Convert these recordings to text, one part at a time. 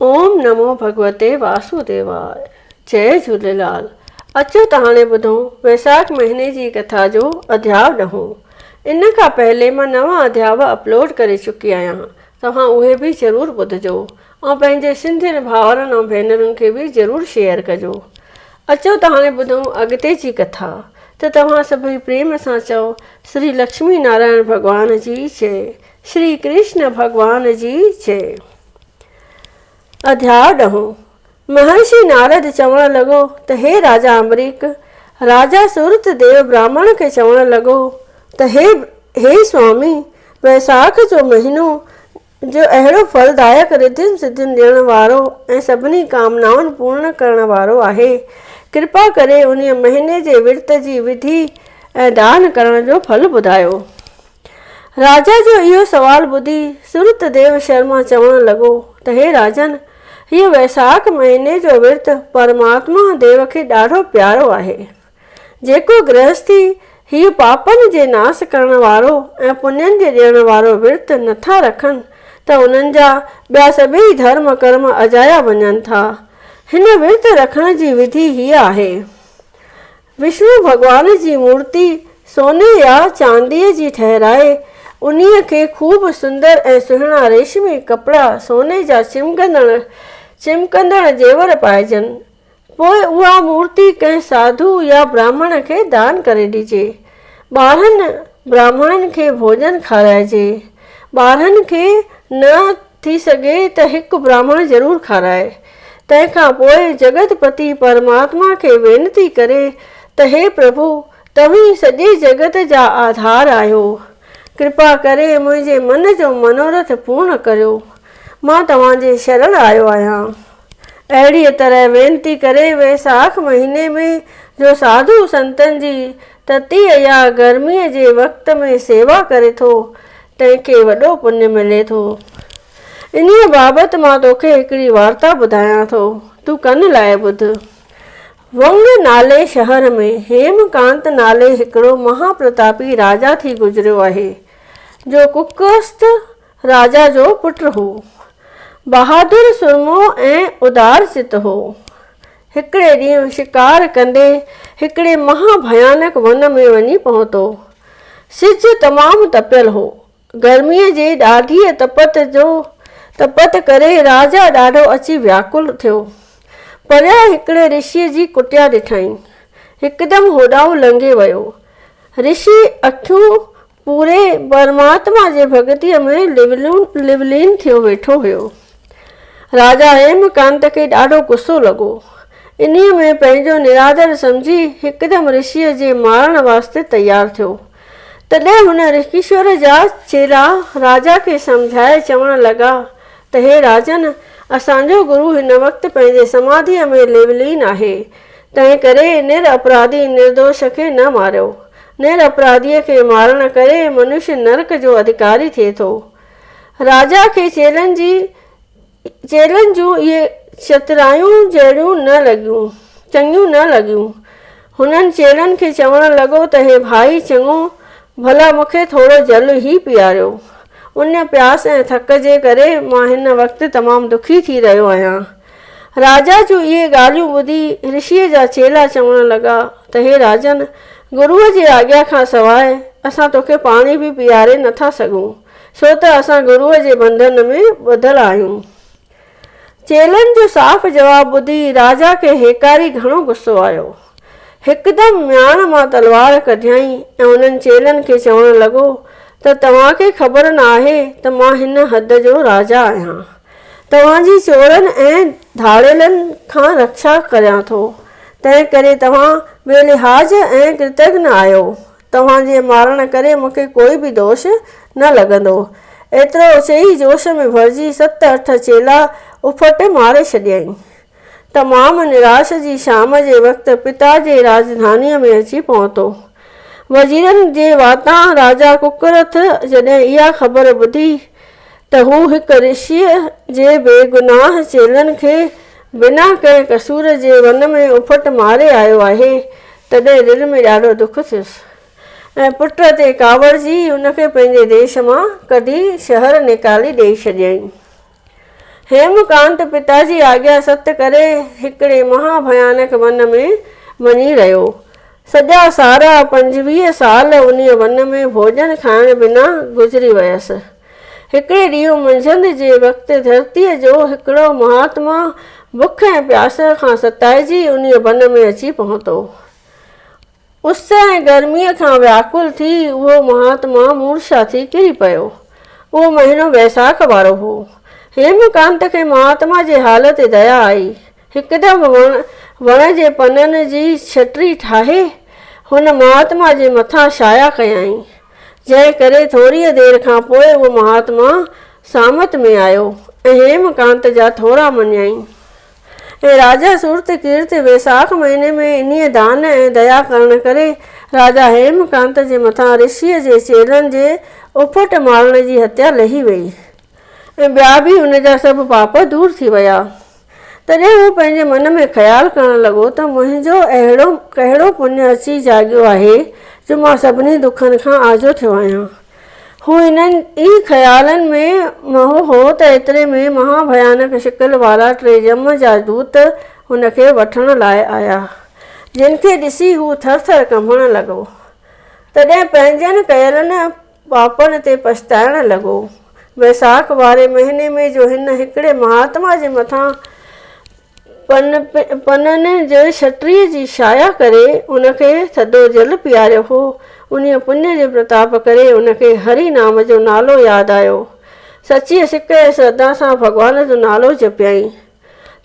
ओम नमो भगवते वासुदेवाय। जय झूलेलाल। अचो त हाणे ॿुधो वैसाख महीने जी कथा जो अध्याय 9। इन खां पहले मां नवां अध्याय अपलोड करे चुकी आहियां, तव्हां उहे बि ज़रूरु ॿुधजो ऐं पंहिंजे सिंधियुनि भाउरनि ऐं भेनरुनि खे बि ज़रूरु शेयर कजो। अचो त हाणे ॿुधो अॻिते जी कथा। त तव्हां सभई प्रेम सां चओ, श्री लक्ष्मी नारायण भॻवान जी जय, श्री कृष्ण भॻवान जी जय। अध्याय 9। महर्षि नारद चवण लॻो त हे राजा अम्बरीक, राजा सूरत देव ब्राह्मण खे चवण लॻो त हे स्वामी, वैसाख जो महीनो जो अहिड़ो फलदायक रिद्धियुनि सिद्धियुनि ॾियण वारो ऐं सभिनी कामनाउनि पूर्ण करण वारो आहे। कृपा करे उन महीने जे विर्त जी विधि ऐं दान करण जो फल ॿुधायो। राजा जो इहो सवाल ॿुधी सूरत देव शर्मा चवण लॻो त हे राजन, हीअ वैसाख महीने जो विर्त परमात्मा देव खे ॾाढो प्यारो आहे। जेको गृहस्थी हीअ पापनि जे नाश करण वारो ऐं पुण्यनि जे ॾियण वारो विर्त नथा रखनि त उन्हनि जा ॿिया सभई धर्म कर्म अजाया वञनि था। हिन विर्त रखण जी विधि हीअ आहे। विष्णु भॻवान जी मूर्ति सोने या चांदीअ जी ठहिराए उन्हीअ खे ख़ूब सुंदर ऐं सुहिणा रेशमी कपिड़ा सोने जा चिमकंदड़ जेवर पाइजनि। पोइ उहा मूर्ति कंहिं साधु या ब्राह्मण खे दान करे ॾिजे। ॿारहंनि ब्राह्मणनि खे भोजन खाराइजे। ॿारहंनि खे न थी सघे त हिकु ब्राह्मण ज़रूरु खाराए। तंहिंखां पोइ जगतपति परमात्मा खे वेनती करे त हे प्रभु, तव्हीं सॼे जगत जा आधार आहियो। कृपा करे मुंहिंजे मन जो मनोरथ पूर्ण करियो। मां तव्हांजे शरण आयो आहियां। अहिड़ीअ तरह वेनती करे वैसाख महीने में जो साधु संतनि जी ततीअ या गर्मीअ जे वक़्त में सेवा करे थो, तंहिंखे वॾो पुण्य मिले थो। इन्हीअ बाबति मां तोखे हिकिड़ी वार्ता ॿुधायां थो, तूं कन लाइ ॿुध। वंग नाले शहर में हेमकांत नाले हिकिड़ो महाप्रतापी राजा थी गुज़रियो आहे, जो कुकस्थ राजा जो पुटु हो। बहादुर सुरमो ऐं उदार चित हो। हिकिड़े ॾींहुं शिकार कंदे हिकिड़े महाभयानक वन में वञी पहुतो। सिज तमामु तपियल हो। गर्मीअ जे ॾाढीअ तपत करे राजा ॾाढो अची व्याकुल थियो। परियां हिकिड़े ऋषिअ जी कुटिया ॾिठईं। हिकदमि होॾां लंघे वियो। ऋषि अखियूं पूरे परमात्मा जे भॻतीअ में लिवलीन थियो वेठो हुयो। राजा हेमकांत खे ॾाढो गुस्सो लॻो। इन्हीअ में पंहिंजो निरादर सम्झी हिकदमि ऋषिअ जे मारण वास्ते तयारु थियो। तॾहिं हुन ऋषीश्वर जा चेला राजा खे सम्झाए चवण लॻा त हे राजन, असांजो गुरु हिन वक़्तु पंहिंजे समाधीअ में लिवलीन आहे। तंहिं करे निरअपराधी निर्दोष खे न मारियो। निरअपराधीअ खे मारण करे मनुष्य नरक जो अधिकारी थिए थो। राजा खे चेलनि जूं इहे चतरायूं चङियूं न लॻियूं। हुननि चेलनि खे चवण लॻो त हे भाई चङो, भला मूंखे थोरो जल ई पीआरियो। उन प्यास ऐं थक जे करे मां हिन वक़्तु तमामु दुखी थी रहियो आहियां। राजा जूं इहे ॻाल्हियूं ॿुधी ऋषिअ जा चेला चवण लॻा त हे राजन, गुरूअ जी आज्ञा खां सवाइ असां तोखे पाणी बि पीआरे नथा सघूं, छो त असां गुरूअ जे बंधन में ॿधल आहियूं। चेलनि जो साफ़ जवाबु ॿुधी राजा खे हेकारी घणो गुस्सो आयो। हिकदमि म्याण मां तलवार कढियईं ऐं उन्हनि चेलनि खे चवण लॻो त तव्हांखे ख़बर न आहे त मां हिन हद जो राजा आहियां। तव्हांजी चोरनि ऐं धाड़ेलनि खां रक्षा करियां थो। तंहिं करे तव्हां बेलिहाज़ ऐं कृतज्ञ आहियो। तव्हांजे मारण करे मूंखे कोई बि दोष न लॻंदो। एतिरो चई जोश में भरिजी 7-8 चेला उफट मारे छॾियईं। तमामु निराश जी शाम जे वक़्तु पिता जे राजधानीअ में अची पहुतो। वज़ीरनि जे वातां राजा कुकरथ जॾहिं इहा ख़बर ॿुधी त हू हिकु ऋषिअ जे बेगुनाह चेलनि खे बिना कंहिं कसूर जे वन में उफट मारे आयो आहे, तॾहिं दिलि में ॾाढो दुखु थियुसि ऐं पुट ते कावड़जी हुनखे पंहिंजे देश मां कढी शहर निकाली ॾेई छॾियईं। हेमकांत पिताजी आज्ञा सत्य करे हिकिड़े महाभयानक वन में वञी रहियो। सॼा सारा 25 साल उन वन में भोजन खाइण बिना गुज़री वियसि। हिकिड़े ॾींहुं मंझंदि जे वक़्तु धरतीअ जो हिकिड़ो महात्मा बुख ऐं प्यास खां सताइजी उन वन में अची पहुतो। उस ऐं गर्मीअ खां व्याकुल थी उहो महात्मा मूर्छा थी किरी पियो। उहो महीनो वैसाख वारो हो। हेमकांत खे महात्मा जे हाल ते दया आई। हिकदमि वण जे पननि जी छटरी ठाहे हुन महात्मा जे मथां छाया कयई, जंहिं करे थोरी देरि खां पोइ उहो महात्मा सामत में आयो ऐं हेमकांत जा थोरा मञाई। ऐं राजा सूरत कीर्त वैसाख महीने में इन्हीअ दान ऐं दया करण करे राजा हेमकांत जे मथां ऋषिअ जे चेलनि जे उफट मारण जी हत्या लही वई ऐं ॿिया बि उन जा सभु पाप दूर थी विया। तॾहिं हू पंहिंजे मन में ख़्यालु करणु लॻो त मुंहिंजो अहिड़ो कहिड़ो पुण्य अची जाॻियो आहे जो मां सभिनी दुखनि खां आजो थियो आहियां। हू इन्हनि ई ख़्यालनि में मोह हो त एतिरे में महाभयानक शिकल वारा 3 जम जा दूत हुनखे वठण लाइ आया, जिन खे ॾिसी हू थर-थर कंबण लॻो। तॾहिं पंहिंजनि कयलनि पापनि ते पछताइण लॻो। वैसाख वारे महीने में जो हिन हिकिड़े महात्मा जे मथां पननि जे छटरीअ जी छाया करे उनखे थधो जल पीआरियो हो, उन पुण्य जे प्रताप करे उनखे हरि नाम जो नालो यादि आयो। सची सिक ऐं श्रद्धा सां भॻवान जो नालो जपियई।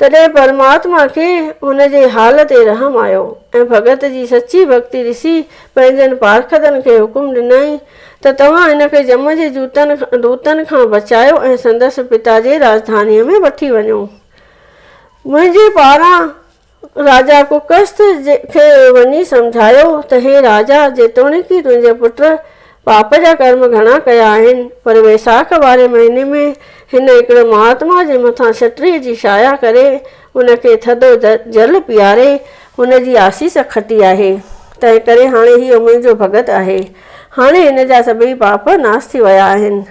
तॾहिं परमात्मा खे हुन जे हाल ते रहम आयो ऐं भगत जी सची भक्ति ॾिसी पंहिंजनि पार्षदनि खे हुकुम ॾिनई त तव्हां हिनखे जम जे दूतनि खां बचायो ऐं संदसि पिता जे राजधानीअ में वठी वञो। मुंहिंजे पारां राजा कुकस्थ खे वञी सम्झायो त हे राजा, जेतोणीकि तुंहिंजे पुट पाप जा कर्म घणा कया आहिनि, पर वैसाख वारे महीने में हिन हिकिड़े महात्मा जे मथां छटरीअ जी छाया करे उनखे थधो जल पीआरे हुन जी आसीस खटी आहे। तंहिं करे हाणे इहो मुंहिंजो भगत आहे। हाणे हिन जा सभई पाप नाश थी विया आहिनि।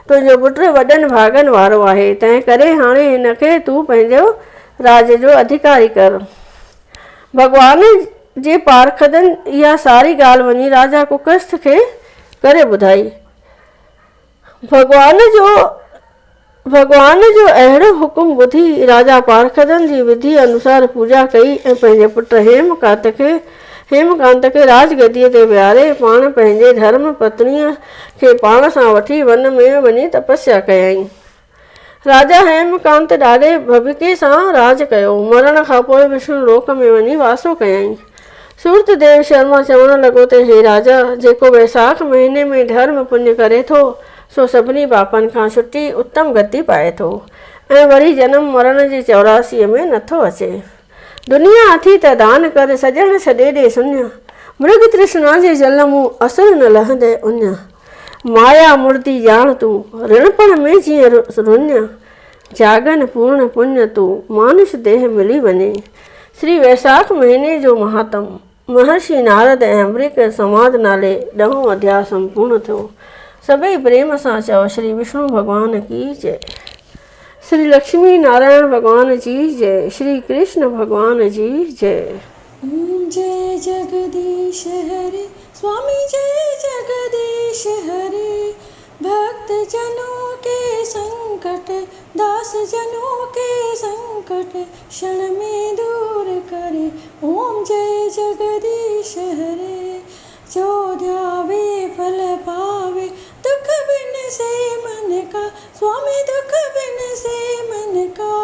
तुंहिंजो पुटु वॾनि भागनि वारो आहे, तंहिं करे हाणे हिनखे तूं पंहिंजो राज जो अधिकारी कर। भॻवान जे पार्षदनि इहा सारी ॻाल्हि वञी राजा कुकस्थ खे करे ॿुधाई। भॻवान जो अहिड़ो हुकुम ॿुधी राजा पार्षदनि जी विधि अनुसार पूजा कई ऐं पंहिंजे पुट हेमकांत खे राजगद्दीअ ते विहारे पाण पंहिंजे धर्म पत्नीअ खे पाण सां वठी वन में वञी तपस्या कयई। राजा हेमकांत ॾाढे भभिके सां राज कयो। मरण खां पोइ विष्णु लोक में वञी वासो कयई। सूरतदेव शर्मा चवण लॻो त हे राजा, जेको वैसाख महीने में धर्म पुण्य करे थो सो सभिनी पापनि खां छुटी उत्तम गति पाए थो ऐं वरी जनम मरण जे 84 में नथो अचे। दुनिया अथी त दान कर, सॼण छॾे ॾे शून्य, मृग तृष्णा जे जल मूं असुर न लहंदे उञ। माया मूर्ति ॼाण तूं, ऋणपण में जीअं रुञ, जागन पूर्ण पुण्य तूं, मानुष देह मिली वञे। श्री वैसाख महीने जो महात्म। महर्षि नारद ऐं अम्बरीक संवाद नाले 10हों अध्याय संपूर्ण थियो। सभई प्रेम सां चओ श्री विष्णु भगवान की जय, श्री लक्ष्मी नारायण भगवान जी जय, श्री कृष्ण भगवान जी जय। जय जगदीश हरे स्वामी, जय जगदीश हरे। भक्त जनों के संकट, दास जनों के संकट क्षण में दूर करे। ओम जय जगदीश हरे। जो ध्यावे फल पावे, दुख बिन से मन का स्वामी, दुख बिन से मन का।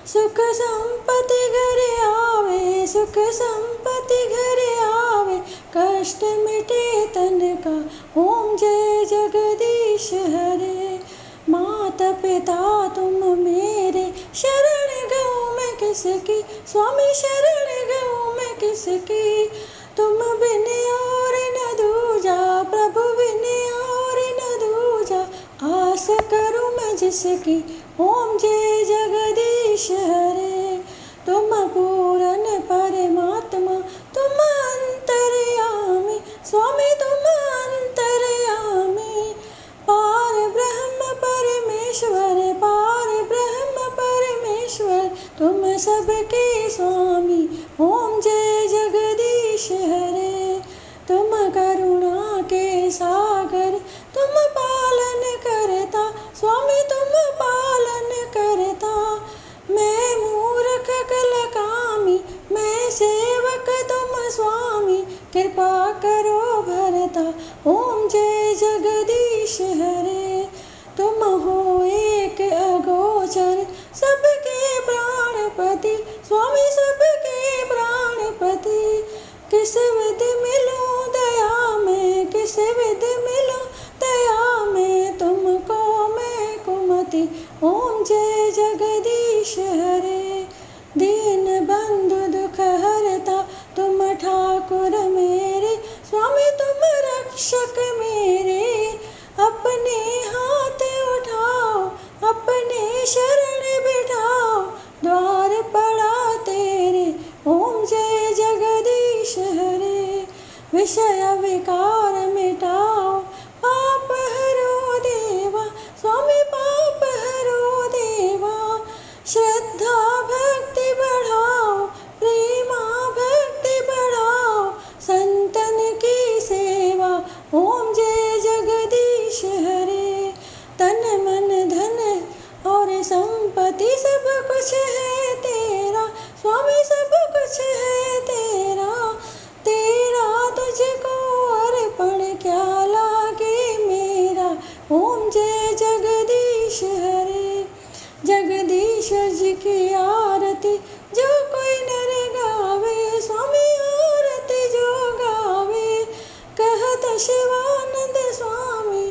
सुख संपत्ति घर आवे, सुख संपत्ति घर आवे, कष्ट मिटे तन का। ओम जय जगदीश हरे। माता पिता तुम मेरे, शरण गऊँ मैं किसकी स्वामी, शरण गऊँ मैं किसकी। तुम बिन और न दूजा प्रभु, बिन और न दूजा, आस करूँ मैं जिसकी। ओम जय जगदीश हरे। तुम पूरन परमात्मा, तुम अंतर्यामी स्वामी, तुम अंतर्यामी। पार ब्रह्म परमेश्वर, पार ब्रह्म परमेश्वर तुम सबके स्वामी। ओम जय जगदीश हरे। तुम करुणा के सागर तुम पालन करता स्वामी तुम पालन करता। मैं मूर्ख कलकामी मैं सेवक तुम स्वामी कृपा करो भरता। ओम जय जगदीश हरे। तुम हो एक अगोचर सबके प्राणपति स्वामी सबके प्राणपति। किस विध मिलूं दया में किस विध मिलूं दया में तुमको मैं कुमति। ओम जय जगदीश हरे। दीन बंधु दुख हरता तुम ठाकुर मेरे स्वामी तुम रक्षक मेरे। अपने हाथ उठाओ अपने शरण बिठाओ द्वार पड़ा तेरे। ओम जय जगदीश हरे। विषय विकार मिटाओ पाप हरो देवा स्वामी पाप हरो देवा। श्रद्धा भक्ति बढ़ाओ प्रेमा भक्ति बढ़ाओ संतन की सेवा। ओम जय जगदीश हरे। तन मन धन और संपत्ति सब कुछ है तेरा स्वामी सब कुछ है तेरा। तेरा तुझको अर्पण क्या लागे मेरा। ओम जय जगदीश हरे। जगदीश्वर जी की आरती जो कोई नर गावे स्वामी आरती जो गावे। कहत शिवानंद स्वामी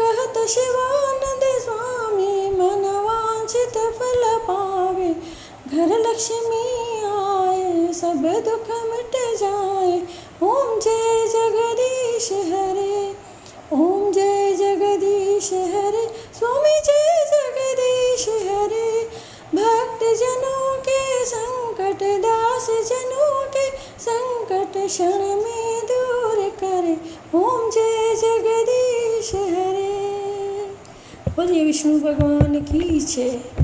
कहत शिवानंद स्वामी मन वांछित फल पावे। घर लक्ष्मी आए सब दुख मिट जाए। ओम जय जगदीश हरे। ओम जय जगदीश हरे स्वामी जय जगदीश हरे। भक्त जनों के संकट दास जनों के संकट क्षण में दूर करे। ओम जय जगदीश हरे। बोलिए विष्णु भगवान की जय।